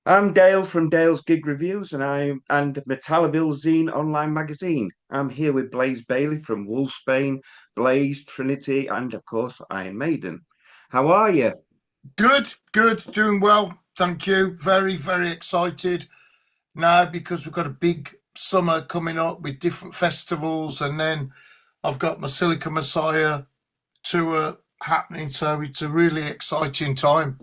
I'm Dale from Dale's Gig Reviews, and Metalliville-zine online magazine. I'm here with Bayley from Wolfsbane, Blaze, Trinity, and of course Iron Maiden. How are you? Good, good, doing well. Thank you. Very, very excited now because we've got a big summer coming up with different festivals, and then I've got my Silica Messiah tour happening. So it's a really exciting time.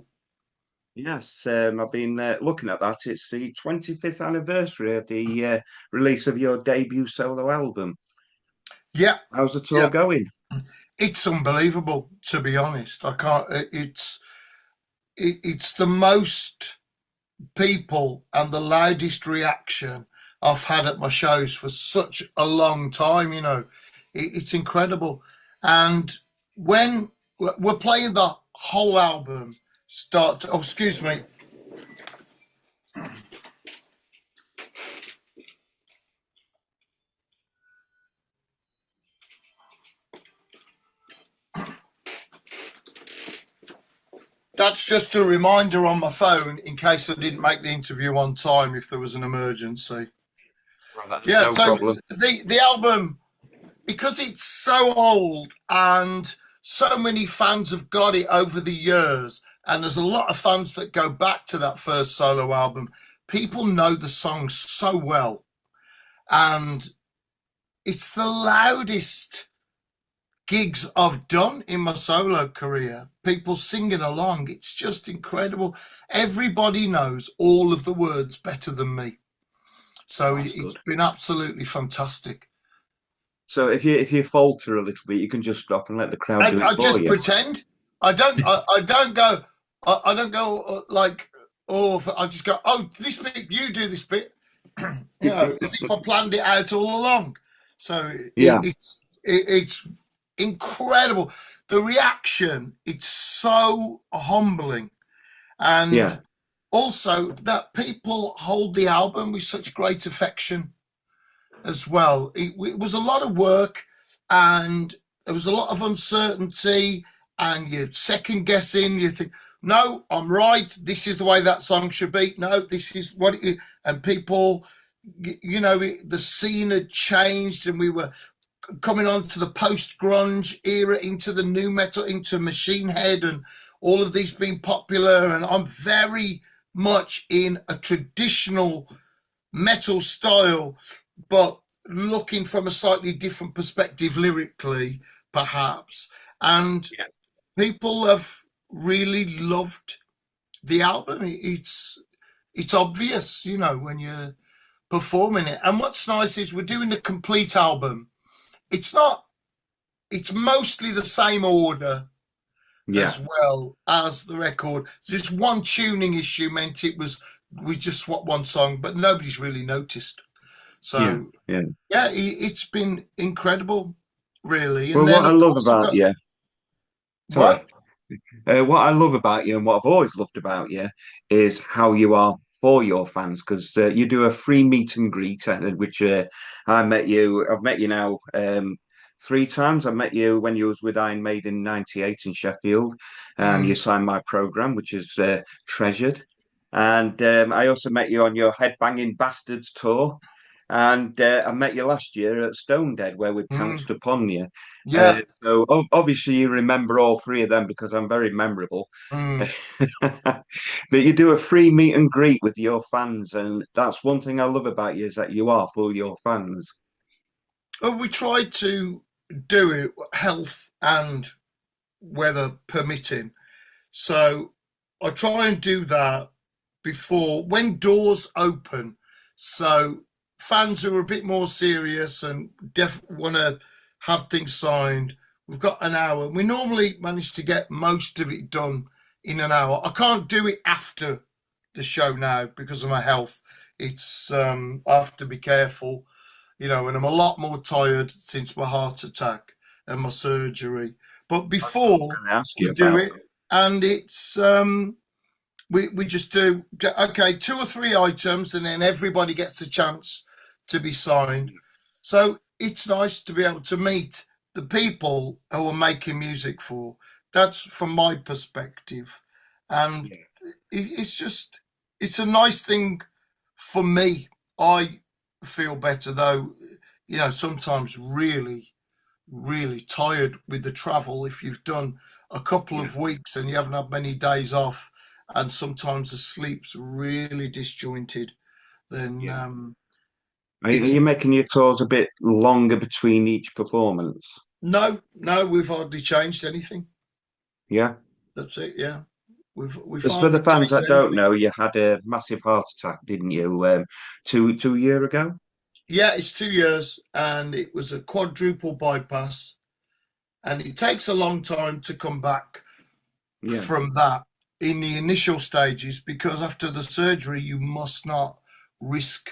Yes, I've been looking at that. It's the 25th anniversary of the release of your debut solo album. Yeah, How's the tour yeah. going? It's unbelievable, to be honest. I can't. It's the most people and the loudest reaction I've had at my shows for such a long time. It's incredible. And when we're playing the whole album, oh, excuse me. That's just a reminder on my phone in case I didn't make the interview on time if there was an emergency. Yeah, No so problem. the album, because it's so old and so many fans have got it over the years, and there's a lot of fans that go back to that first solo album. People know the song so well, and it's the loudest gigs I've done in my solo career. People singing along, it's just incredible. Everybody knows all of the words better than me. So That's it's good. been absolutely fantastic. So if you falter a little bit, you can just stop and let the crowd do it I for just you. pretend. I don't go. I don't go like. Oh, I just go. Oh, this bit. You do this bit. As if I planned it out all along. So Yeah, it's incredible. The reaction. It's so humbling, yeah. and also that people hold the album with such great affection as well. It was a lot of work, and there was a lot of uncertainty, and you're second guessing. You think, no, I'm right. This is the way that song should be. No, this is what it is. And people, the scene had changed, and we were coming on to the post grunge era, into the new metal, into Machine Head, and all of these being popular. And I'm very much in a traditional metal style, but looking from a slightly different perspective lyrically, perhaps. And Yeah. people have really loved the album. It's obvious, when you're performing it. And what's nice is we're doing the complete album. It's not. It's mostly the same order Yeah, as well as the record. Just one tuning issue meant we just swapped one song, but nobody's really noticed. yeah, So yeah. yeah, it's been incredible, really. And Well, then what I of love course I've about got you, sorry, what? what I love about you and what I've always loved about you is how you are for your fans because you do a free meet and greet, which I've met you now three times. I met you when you was with Iron Maiden in '98 in Sheffield. You Mm, signed my program, which is treasured. And I also met you on your Headbanging Bastards tour. And I met you last year at Stone Dead, where we mm, pounced upon you. yeah. Obviously you remember all three of them because I'm very memorable. Mm. But you do a free meet and greet with your fans, and that's one thing I love about you is that you are for your fans. Well, we tried to do it, health and weather permitting. So I try and do that before when doors open. So fans who are a bit more serious and want to have things signed, we've got an hour. We normally manage to get most of it done in an hour. I can't do it after the show now because of my health. It's I have to be careful, and I'm a lot more tired since my heart attack and my surgery. But That's what I was before going to ask you we do about. it, and it's we just do, okay, two or three items, and then everybody gets a chance to be signed. So it's nice to be able to meet the people who are making music for. That's from my perspective, and Yeah. it's just it's a nice thing for me. I feel better though, sometimes really tired with the travel. If you've done a couple Yeah, of weeks and you haven't had many days off, and sometimes the sleep's really disjointed, then yeah. Are it's you making your tours a bit longer between each performance? no, we've hardly changed anything. Yeah. That's it. Yeah, we've As for the hardly fans changed that don't anything. know, you had a massive heart attack, didn't you? Two year ago? Yeah, it's 2 years, and it was a quadruple bypass, and it takes a long time to come back Yeah, from that in the initial stages, because after the surgery you must not risk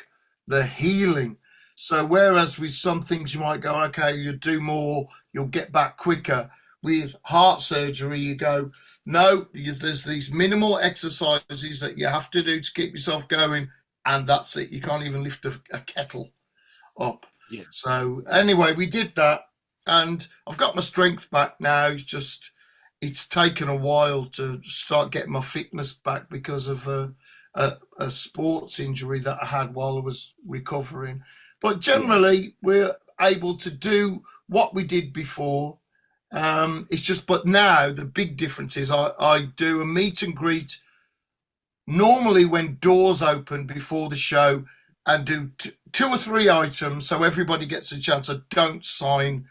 the healing. So whereas with some things you might go, okay, you do more, you'll get back quicker. With heart surgery, you go, no, there's these minimal exercises that you have to do to keep yourself going, and that's it. You can't even lift a kettle up. yeah, So anyway, we did that, and I've got my strength back now. It's taken a while to start getting my fitness back because of a sports injury that I had while I was recovering. But yeah. generally, we're able to do what we did before. It's just, but now the big difference is I do a meet and greet normally when doors open before the show, and do two or three items so everybody gets a chance. I don't sign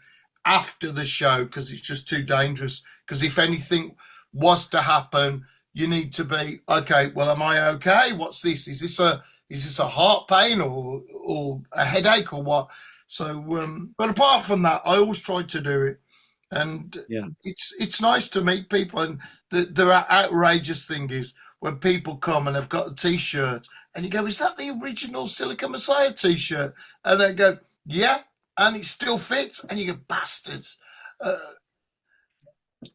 after the show because it's just too dangerous. Because if anything was to happen, you need to be okay. Well, am I okay? What's this? Is this a heart pain or a headache or what? So, but apart from that, I always try to do it, and Yeah. it's nice to meet people. And the outrageous thing is when people come and they've got a T-shirt, and you go, "Is that the original Silica Messiah T-shirt?" And they go, "Yeah," and it still fits, and you go, "Bastards!" Uh,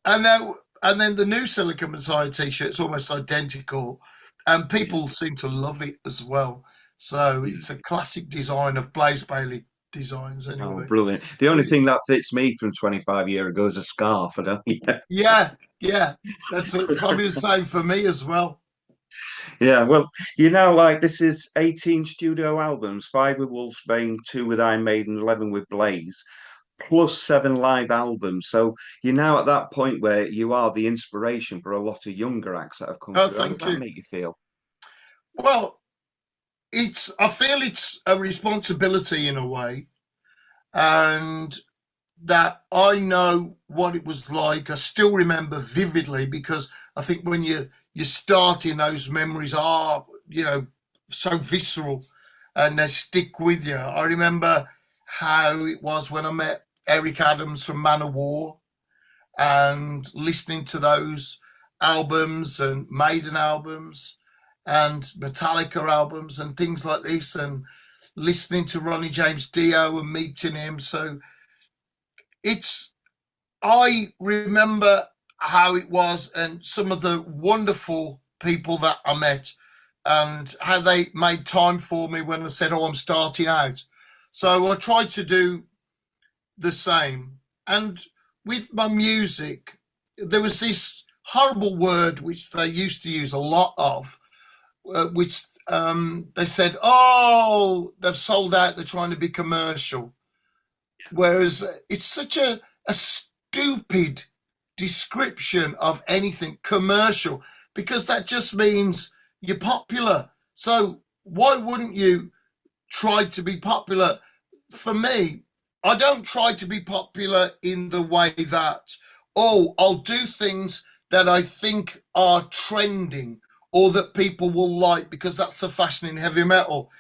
and then the new Silica Messiah T-shirt is almost identical, and Yeah. people seem to love it as well. So Yeah. it's a classic design of Blaze Bayley designs, Oh, anyway. brilliant. The only thing that fits me from 25 years ago is a scarf. I don't, yeah. Yeah, yeah, that's probably the same for me as well. Yeah, well, you know, like this is 18 studio albums, five with Wolfsbane, two with Iron Maiden, 11 with Blaze, plus seven live albums. So you're now at that point where you are the inspiration for a lot of younger acts that have come Oh, through. How does thank that you. make you feel? Well, I feel it's a responsibility in a way, and that I know what it was like. I still remember vividly, because I think when you start in, those memories are, so visceral, and they stick with you. I remember how it was when I met Eric Adams from Man of War, and listening to those albums and Maiden albums and Metallica albums and things like this, and listening to Ronnie James Dio and meeting him. So it's I remember how it was, and some of the wonderful people that I met, and how they made time for me when I said, "Oh, I'm starting out." So I tried to do the same. And with my music, there was this horrible word which they used to use a lot of, which they said, "Oh, they've sold out, they're trying to be commercial." Whereas it's such a stupid description of anything commercial, because that just means you're popular. So why wouldn't you try to be popular? For me, I don't try to be popular in the way that, oh, I'll do things that I think are trending or that people will like because that's the fashion in heavy metal.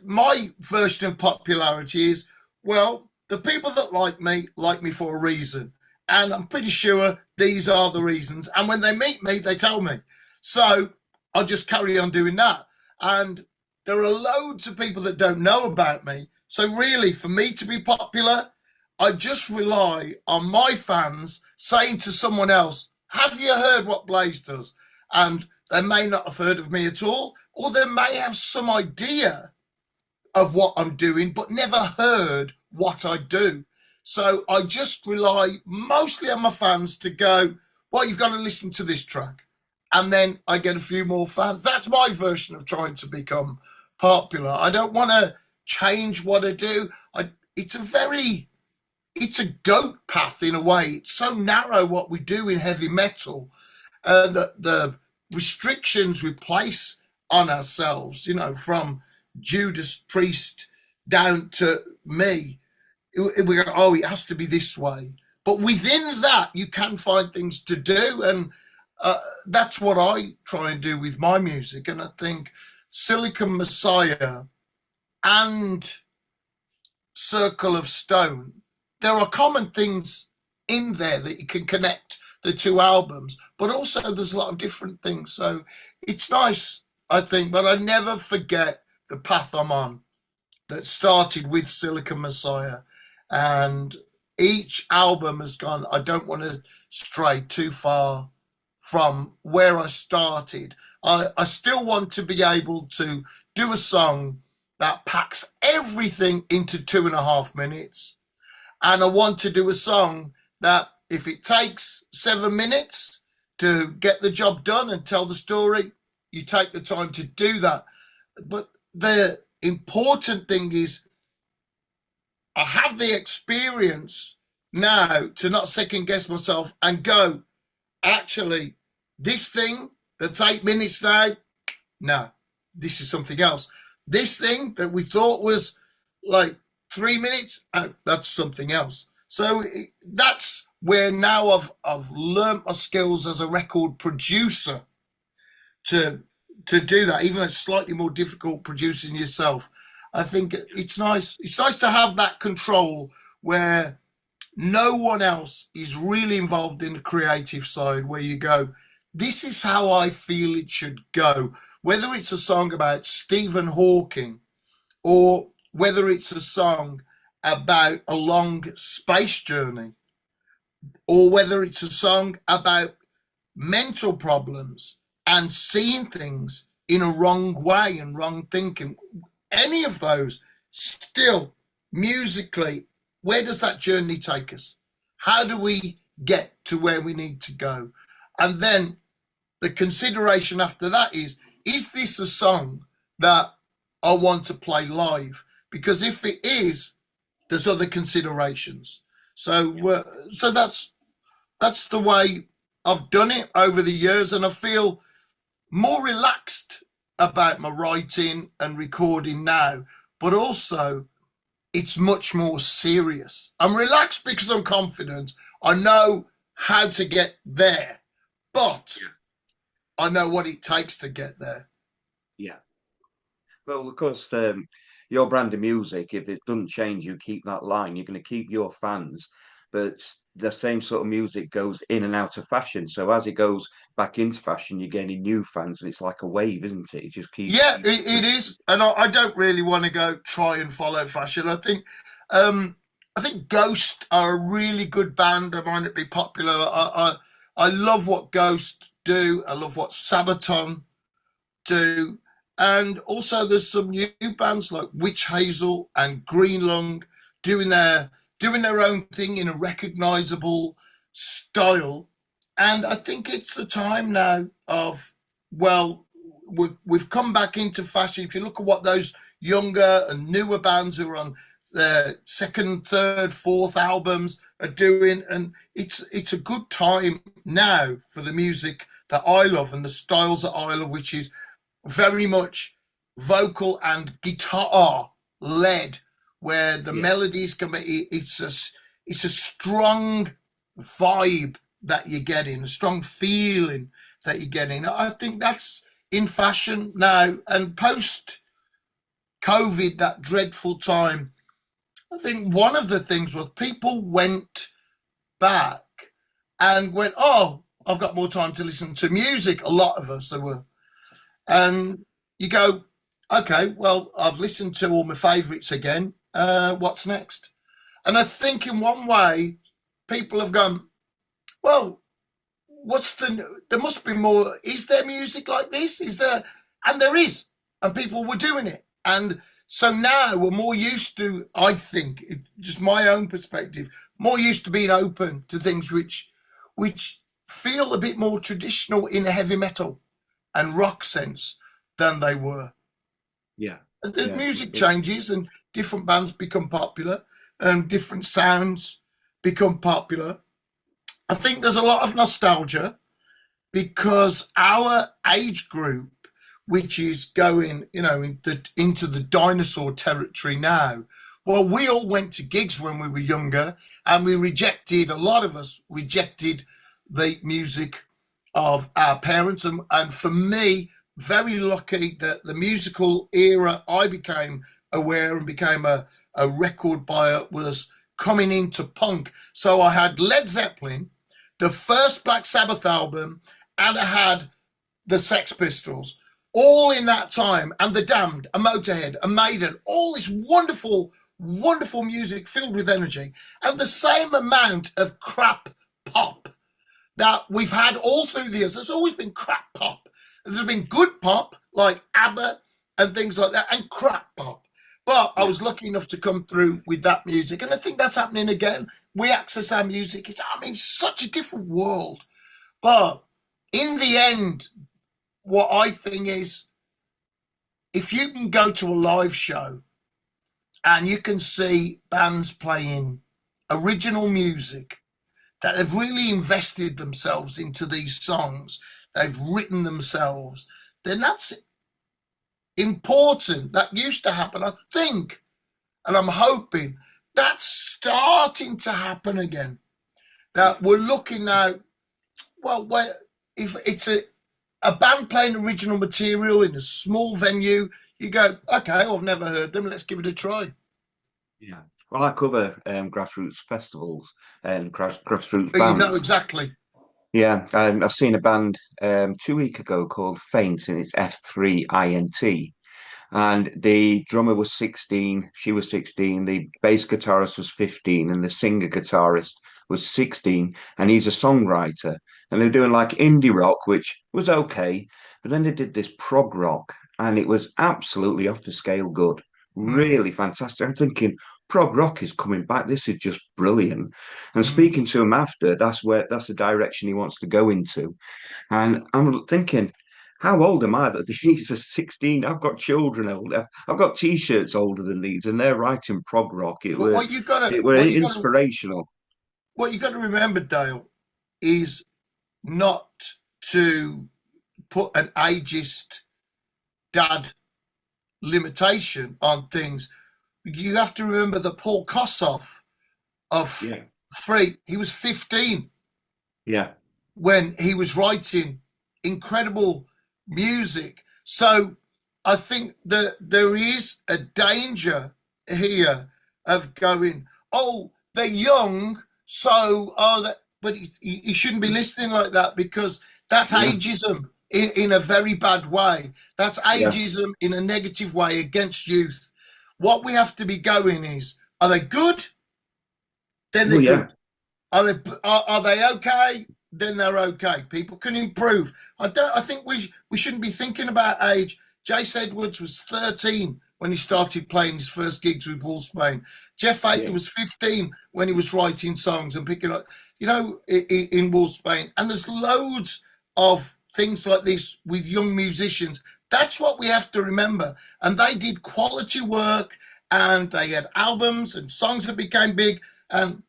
My version of popularity is, well, the people that like me for a reason. And I'm pretty sure these are the reasons. And when they meet me, they tell me. So I'll just carry on doing that. And there are loads of people that don't know about me. So really, for me to be popular, I just rely on my fans saying to someone else, "Have you heard what Blaze does?" And they may not have heard of me at all, or they may have some idea of what I'm doing, but never heard what I do. So I just rely mostly on my fans to go, "Well, you've got to listen to this track." and then I get a few more fans. That's my version of trying to become popular. I don't want to change what I do. It's a goat path in a way. It's so narrow what we do in heavy metal, the restrictions we place on ourselves, from Judas Priest down to me. We go, oh, it has to be this way. But within that, you can find things to do. And that's what I try and do with my music. And I think Silicon Messiah and Circle of Stone, there are common things in there that you can connect the two albums, but also there's a lot of different things. So it's nice, I think, but I never forget the path I'm on that started with Silicon Messiah. And each album has gone, I don't want to stray too far from where I started. I still want to be able to do a song that packs everything into 2.5 minutes. And I want to do a song that if it takes 7 minutes to get the job done and tell the story, you take the time to do that. But the important thing is I have the experience now to not second guess myself and go, actually, this thing that's 8 minutes now, no, this is something else. This thing that we thought was like 3 minutes, that's something else. So that's where now I've learned my skills as a record producer to do that, even though it's slightly more difficult producing yourself. I think it's nice. It's nice to have that control where no one else is really involved in the creative side, where you go, this is how I feel it should go. Whether it's a song about Stephen Hawking or whether it's a song about a long space journey, or whether it's a song about mental problems and seeing things in a wrong way and wrong thinking, any of those, still musically, where does that journey take us? How do we get to where we need to go? And then the consideration after that is this a song that I want to play live? Because if it is, there's other considerations. So that's the way I've done it over the years, and I feel more relaxed about my writing and recording now, but also it's much more serious. I'm relaxed because I'm confident. I know how to get there, but I know what it takes to get there. Yeah. Well, of course, your brand of music, if it doesn't change, you keep that line, you're going to keep your fans. But the same sort of music goes in and out of fashion. So as it goes back into fashion, you're getting new fans. And it's like a wave, isn't it? It just keeps. Yeah, it is. And I don't really want to go try and follow fashion. I think Ghost are a really good band. I might not be popular. I love what Ghost do. I love what Sabaton do. And also there's some new bands like Witch Hazel and Green Lung doing their own thing in a recognizable style. And I think it's the time now of, well, we've come back into fashion. If you look at what those younger and newer bands who are on their second, third, fourth albums are doing, and it's a good time now for the music that I love and the styles that I love, which is very much vocal and guitar led, where the melodies can be, it's a strong vibe that you're getting, a strong feeling that you're getting. I think that's in fashion now, and post COVID, that dreadful time, I think one of the things was people went back and went, oh, I've got more time to listen to music. A lot of us were. And you go, okay, well, I've listened to all my favourites again. What's next? And I think in one way, people have gone, well, there must be more. Is there music like this? Is there? And there is. And people were doing it. And so now we're more used to, I think, it's just my own perspective, more used to being open to things which feel a bit more traditional in a heavy metal and rock sense than they were. Yeah, And the yeah. music changes and different bands become popular and different sounds become popular. I think there's a lot of nostalgia because our age group, which is going, into the dinosaur territory now, well, we all went to gigs when we were younger, and a lot of us rejected the music of our parents. And for me, very lucky that the musical era I became aware and became a record buyer was coming into punk. So I had Led Zeppelin, the first Black Sabbath album, and I had the Sex Pistols, all in that time, and the Damned, a Motorhead, a Maiden, all this wonderful, wonderful music filled with energy, and the same amount of crap pop that we've had all through the years. There's always been crap pop. There's been good pop like ABBA and things like that, and crap pop. But I Yeah. was lucky enough to come through with that music, and I think that's happening again. We access our music. It's such a different world. But in the end, what I think is, if you can go to a live show and you can see bands playing original music that have really invested themselves into these songs, they've written themselves, then that's important. That used to happen, I think, and I'm hoping that's starting to happen again. That we're looking now, well, if it's a band playing original material in a small venue, you go, okay, I've never heard them, let's give it a try. Yeah. Well, I cover grassroots festivals and grassroots But you know bands. exactly. Yeah, I've seen a band 2 weeks ago called Faint, and it's FINT. And the drummer was 16, she was 16, the bass guitarist was 15, and the singer guitarist was 16, and he's a songwriter. And they were doing like indie rock, which was okay, but then they did this prog rock, and it was absolutely off the scale good, Mm, really fantastic. I'm thinking, prog rock is coming back. This is just brilliant. And mm. speaking to him after, that's the direction he wants to go into. And I'm thinking, how old am I that these are 16? I've got children older. I've got t-shirts older than these, and they're writing prog rock. But what you gotta, It were inspirational. what you gotta remember, Dale, is not to put an ageist dad limitation on things. You have to remember that Paul Kossoff of Yeah, Free, he was 15 yeah, when he was writing incredible music. So I think that there is a danger here of going, oh, they're young, so but he shouldn't be listening like that, because that's yeah, ageism in a very bad way. That's yeah. ageism in a negative way against youth. What we have to be going is, are they good? Then Oh they're yeah, good. Are they okay? Then they're okay. People can improve. I think we shouldn't be thinking about age. Jace Edwards was 13 when he started playing his first gigs with Wolfsbane. Jeff yeah, Aitken was 15 when he was writing songs and picking up, in Wolfsbane. And there's loads of things like this with young musicians. That's what we have to remember. And they did quality work, and they had albums and songs that became big. And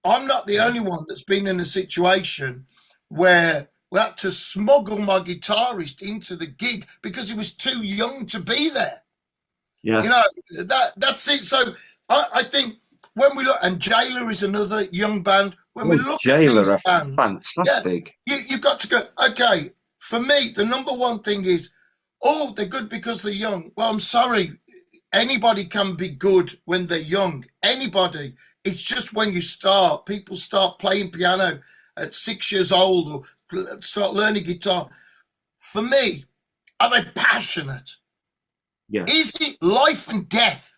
I'm not the yeah, only one that's been in a situation where we had to smuggle my guitarist into the gig because he was too young to be there. You yeah. know, that's it. So I think when we look, and Jailer is another young band, when we Oh, look at Jailer these are bands, yeah, fantastic. you've got to go, okay, for me, the number one thing is, oh, they're good because they're young. Well, I'm sorry. Anybody can be good when they're young. Anybody. It's just when you start, people start playing piano at 6 years old or start learning guitar. For me, are they passionate? Yeah, Is it life and death?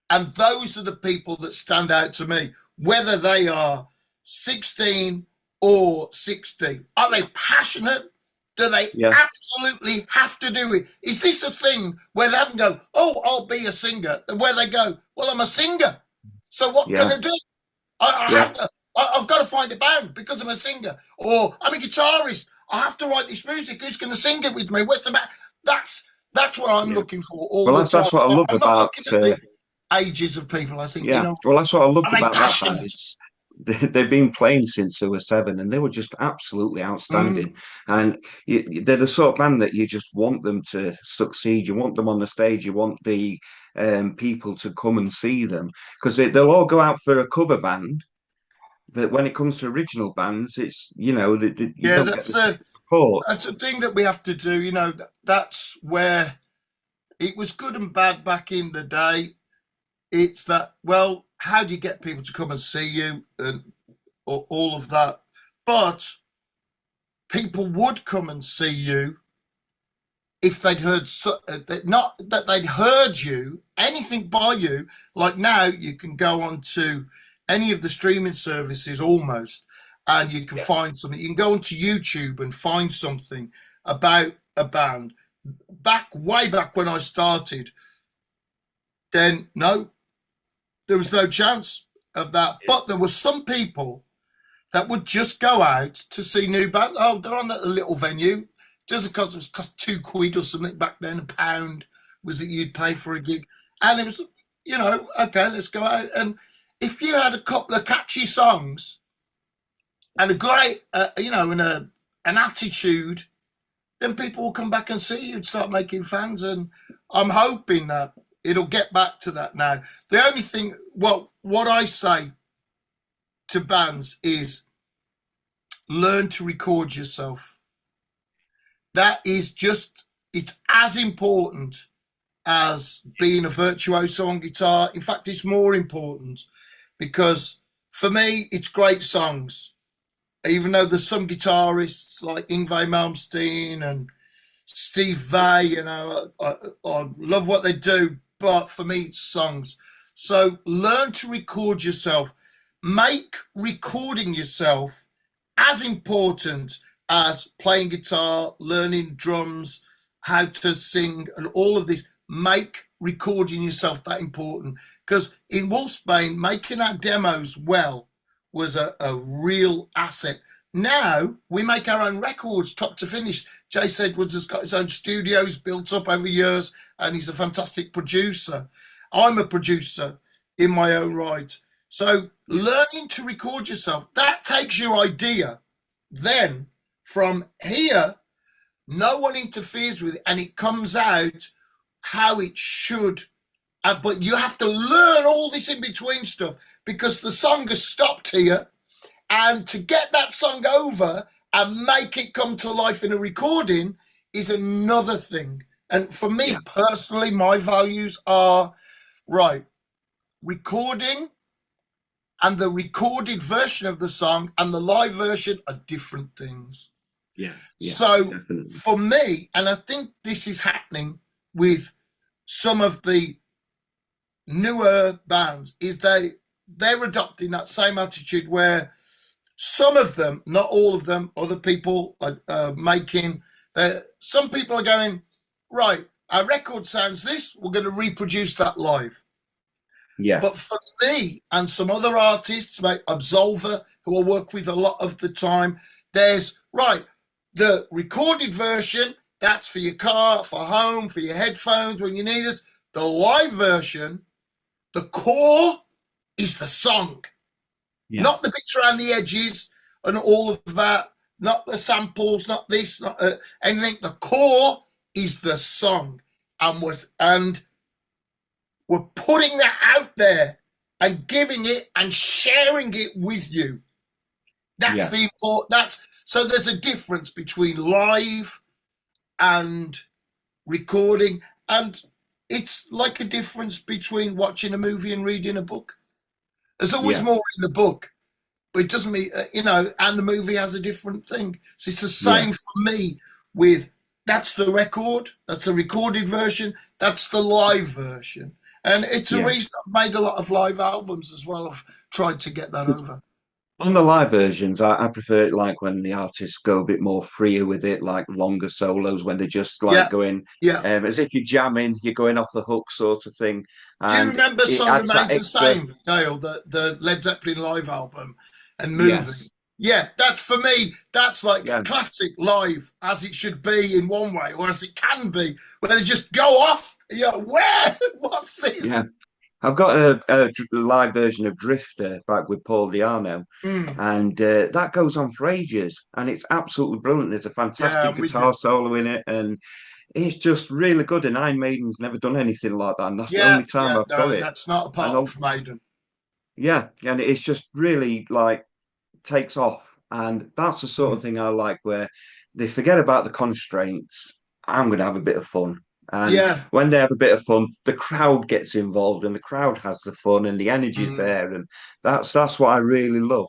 And those are the people that stand out to me, whether they are 16 or 60. Are they passionate? Do they yeah, absolutely have to do it? Is this a thing where they haven't go, oh, I'll be a singer? Where they go, well, I'm a singer. So what can yeah, I do? I yeah. have to. I've got to find a band because I'm a singer, or I'm a guitarist. I have to write this music. Who's going to sing it with me? What's the band? That's what I'm Yeah. looking for all Well, the time. that's what I So love I'm not about. looking at the ages of people. I think, Yeah, well, that's what I loved are they about that band passionate? is they've been playing since they were seven, and they were just absolutely outstanding. Mm. And they're the sort of band that you just want them to succeed. You want them on the stage. You want the people to come and see them because they'll all go out for a cover band. But when it comes to original bands, it's you Yeah, don't get the same support. that's a thing that we have to do. That's where it was good and bad back in the day. It's that, well, how do you get people to come and see you and all of that? But people would come and see you if they'd heard not that they'd heard you anything by you. Like now, you can go on to any of the streaming services almost, and you can Yeah, find something. You can go onto YouTube and find something about a band. Way back when I started, then no, there was no chance of that. yeah, But there were some people that would just go out to see new bands. Oh, they're on at a little venue. Doesn't cost, it cost £2 or something back then. £1 was it you'd pay for a gig, and it was, okay, let's go out. And if you had a couple of catchy songs and a great, and an attitude, then people will come back and see you and start making fans. And I'm hoping that it'll get back to that now. The only thing, well, what I say to bands is learn to record yourself. That is it's as important as being a virtuoso on guitar. In fact, it's more important because for me, it's great songs. Even though there's some guitarists like Yngwie Malmsteen and Steve Vai, I love what they do, but for me, it's songs. So learn to record yourself. Make recording yourself as important as playing guitar, learning drums, how to sing, and all of this. Make recording yourself that important. Because in Wolfsbane, making our demos well was a real asset. Now we make our own records, top to finish. Jace Edwards has got his own studios built up over years, and he's a fantastic producer. I'm a producer in my own right. So learning to record yourself, that takes your idea. Then from here, no one interferes with it, and it comes out how it should. But you have to learn all this in between stuff because the song has stopped here. And to get that song over and make it come to life in a recording is another thing. And for me yeah, personally, my values are right. Recording and the recorded version of the song and the live version are different things. yeah, yeah, So definitely. for me, and I think this is happening with some of the newer bands, is they're adopting that same attitude where some of them, not all of them, other people are making. Some people are going, right, our record sounds this, we're going to reproduce that live. Yeah, But for me and some other artists, like Absolver, who I work with a lot of the time, there's, right, the recorded version, that's for your car, for home, for your headphones when you need us. The live version, the core is the song. yeah, Not the bits around the edges and all of that, not the samples, not this, not anything. The core is the song, and we're putting that out there and giving it and sharing it with you. That's yeah, the important. So there's a difference between live and recording, and it's like a difference between watching a movie and reading a book. There's always yeah, more in the book, but it doesn't mean, and the movie has a different thing. So it's the yeah. same for me with that's the record, that's the recorded version, that's the live version. And it's a Yeah. reason I've made a lot of live albums as well. I've tried to get that 'Cause over. on the live versions, I prefer it like when the artists go a bit more freer with it, like longer solos when they're just like Yeah, going yeah. as if you're jamming, you're going off the hook sort of thing. Do you And remember it Song adds that Remains the extra. Same, Dale, the Led Zeppelin live album? and moving. Yes. Yeah, that's for me. That's like Yeah. classic live, as it should be in one way, or as it can be, where they just go off. Yeah, where? What's this? Yeah. I've got a live version of Drifter back with Paul Diano, Mm, and that goes on for ages, and it's absolutely brilliant. There's a yeah, fantastic I'm with guitar you. solo in it, and it's just really good. And Iron Maiden's never done anything like that, and that's the Yeah, only time yeah, I've got no, it. that's not a And part of Maiden. yeah, and it's just really like takes off, and that's the sort Mm. of thing I like, where they forget about the constraints. I'm going to have a bit of fun. And Yeah. when they have a bit of fun, the crowd gets involved and the crowd has the fun and the energy's Mm. there. And that's what I really love.